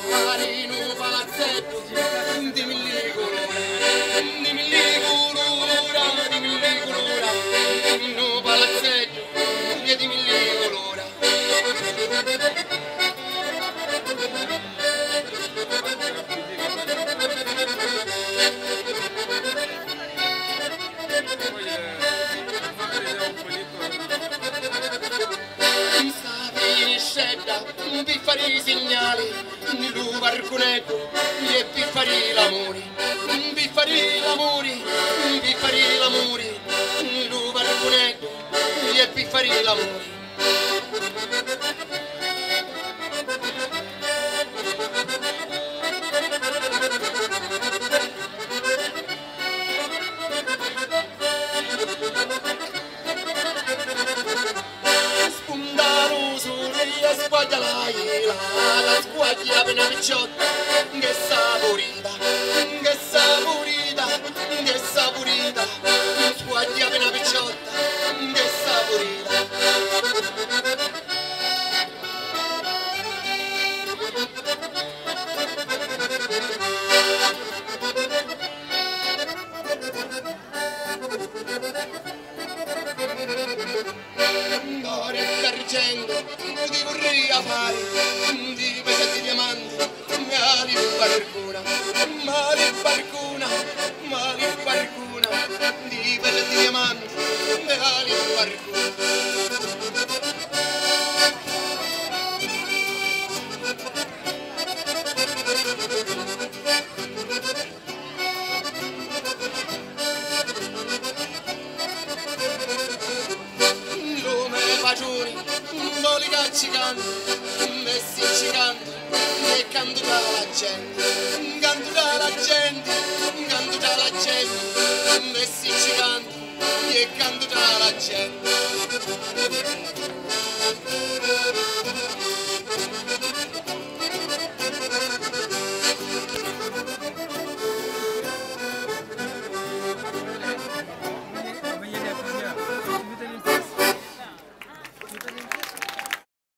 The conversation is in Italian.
mari in un palazzetto di mille colore, di mille colore, di mille colore, in un palazzetto di mille colore. Vi fare i segnali, lu barconetto, e vi fare l'amore, vi fare l'amore, vi fare l'amore, lu barconetto, e vi fare l'amore. Squaglia la squaglia per una picciotta che saporita, che saporita, che saporita, squaglia per una picciotta che saporita. Ti vorrei fare di pesetti diamanti, mali barcuna, mali barcuna, mali barcuna, di pesetti diamanti, mali barcuna. Non li caccicando, messi cicando e canto la gente, canto la gente, canto la gente, messi cicando e canto la gente.